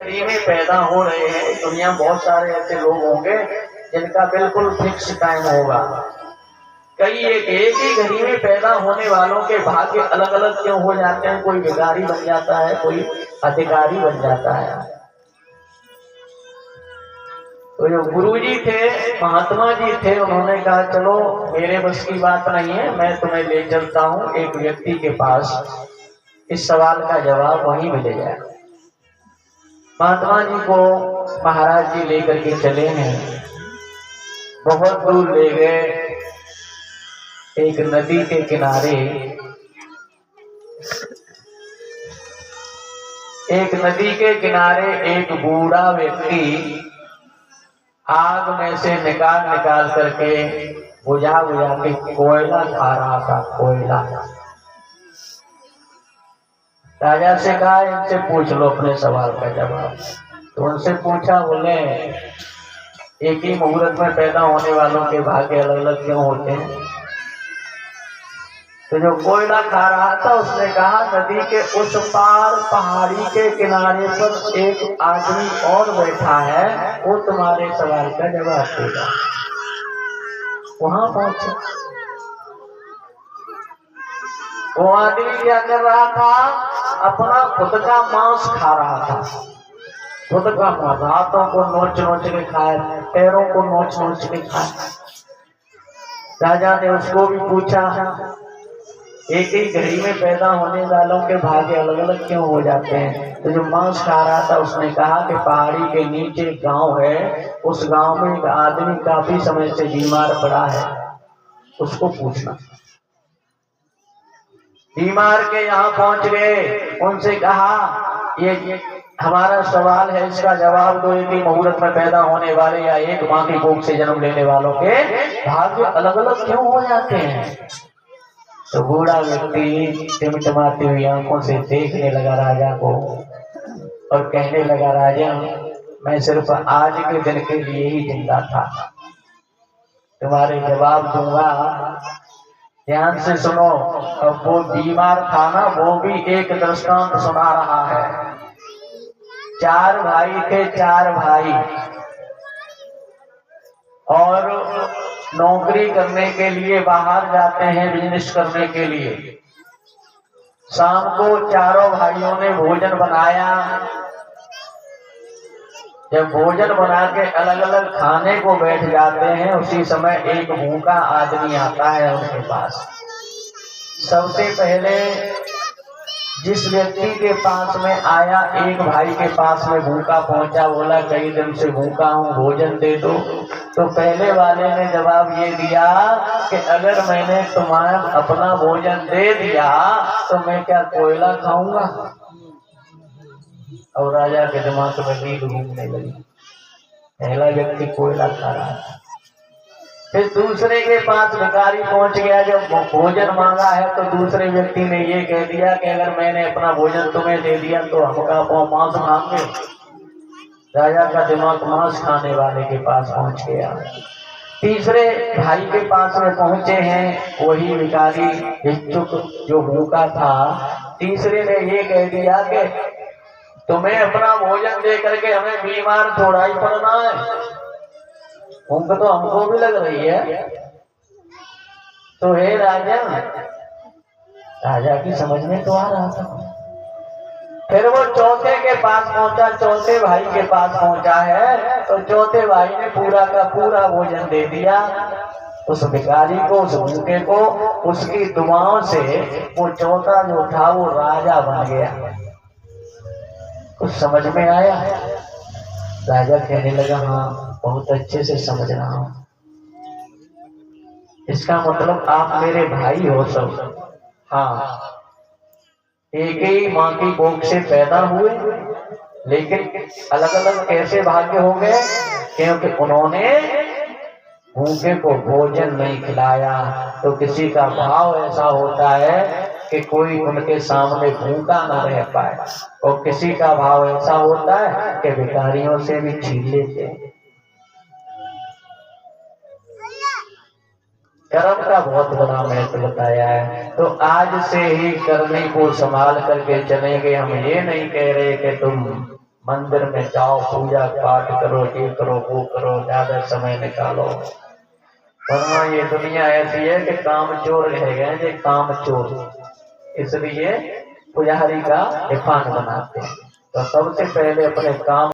में पैदा हो रहे हैं। दुनिया में बहुत सारे ऐसे लोग होंगे जिनका बिल्कुल फिक्स टाइम होगा। कई एक ही घड़ी में पैदा होने वालों के भाग्य अलग अलग क्यों हो जाते हैं? कोई भिखारी बन जाता है, कोई अधिकारी बन जाता है। तो जो गुरुजी थे, महात्मा जी थे, उन्होंने कहा चलो मेरे बस की बात नहीं है, मैं तुम्हें ले चलता हूँ एक व्यक्ति के पास, इस सवाल का जवाब वहीं मिल जाएगा। महात्मा जी को महाराज जी लेकर के चले हैं, बहुत दूर ले गए। एक नदी के किनारे एक बूढ़ा व्यक्ति आग में से निकाल करके बुझा के कोयला खा रहा था। कोयला राजा से कहा इनसे पूछ लो अपने सवाल का जवाब। तो उनसे पूछा, बोले एक ही मुहूर्त में पैदा होने वालों के भाग्य अलग अलग क्यों होते हैं? तो जो कोयला खा रहा था उसने कहा नदी के उस पार पहाड़ी के किनारे पर एक आदमी और बैठा है, वो तुम्हारे सवाल का जवाब देगा। वहां पहुंचे, वो आदमी क्या कर रहा था? अपना खुद का मांस खा रहा था। खुद का मांस, हाथों को नोच के खाए, पैरों को नोच के खाए। राजा ने उसको भी पूछा, एक ही घड़ी में पैदा होने वालों के भाग्य अलग अलग क्यों हो जाते हैं? तो जो मांस खा रहा था उसने कहा कि पहाड़ी के नीचे गांव है, उस गांव में एक आदमी काफी समय से बीमार पड़ा है, उसको पूछना। बीमार के यहाँ पहुंच गए, उनसे कहा ये हमारा सवाल है, इसका जवाब दो। एक ही मुहूर्त में पैदा होने वाले या एक माँ की कोख से जन्म लेने वालों के भाग्य अलग अलग क्यों हो जाते हैं? तो बूढ़ा व्यक्ति टिमटिमाती हुई आंखों से देखने लगा राजा को और कहने लगा, राजा मैं सिर्फ आज के दिन के लिए ही जिंदा था, तुम्हारे जवाब दूंगा, ध्यान से सुनो। अब वो बीमार था ना, वो भी एक दृष्टांत सुना रहा है। 4 भाई थे, 4 भाई, और नौकरी करने के लिए बाहर जाते हैं, बिजनेस करने के लिए। शाम को चारों भाइयों ने भोजन बनाया। जब भोजन बना के अलग अलग खाने को बैठ जाते हैं, उसी समय एक भूखा आदमी आता है उनके पास। सबसे पहले जिस व्यक्ति के पास में आया, एक भाई के पास में भूखा पहुंचा, बोला कई दिन से भूखा हूँ, भोजन दे दो। तो पहले वाले ने जवाब ये दिया कि अगर मैंने तुम्हारा अपना भोजन दे दिया तो मैं क्या कोयला खाऊंगा? और राजा के दिमाग में नींद घूमने लगी। पहला व्यक्ति कोयला खा रहा था। फिर दूसरे के पास भिखारी पहुंच गया, जब भोजन मांगा है तो दूसरे व्यक्ति ने ये कह दिया कि अगर मैंने अपना भोजन तुम्हें दे दिया तो हमका मांस खाएंगे। राजा का दिमाग मांस खाने वाले के पास पहुंच गया। तीसरे भाई के पास में पहुंचे हैं, वही भिखारी भिक्षुक जो भूखा था। तीसरे ने ये कह दिया कि तुम्हें अपना भोजन दे करके हमें बीमार थोड़ा ही पड़ना है, भूख तो हमको भी लग रही है। तो हे राजा, राजा की समझ में तो आ रहा था। फिर वो चौथे के पास पहुंचा, चौथे भाई के पास पहुंचा है, तो चौथे भाई ने पूरा का पूरा भोजन दे दिया उस भिखारी को, उस भूखे को। उसकी दुआओं से वो चौथा जो था वो राजा बन गया। कुछ समझ में आया? राजा कहने लगा, हाँ बहुत अच्छे से समझ रहा हूं। इसका मतलब आप मेरे भाई हो सब? हाँ, एक ही माँ की कोख से पैदा हुए, लेकिन अलग अलग कैसे भाग्य हो गए? क्योंकि उन्होंने भूखे को भोजन नहीं खिलाया। तो किसी का भाव ऐसा होता है कि कोई उनके सामने भूखा न रह पाए, और किसी का भाव ऐसा होता है कि भिखारियों से भी छीन लेते हैं। कर्म का बहुत बड़ा महत्व बताया है। तो आज से ही करने को संभाल करके चलेंगे। हम ये नहीं कह रहे कि तुम मंदिर में जाओ, पूजा पाठ करो, ये करो वो करो, ज्यादा समय निकालो। वरना ये दुनिया ऐसी है कि काम चोर रह गए, ये काम चोर, इसलिए पुजारी का हिफान बनाते हैं। तो सबसे पहले अपने काम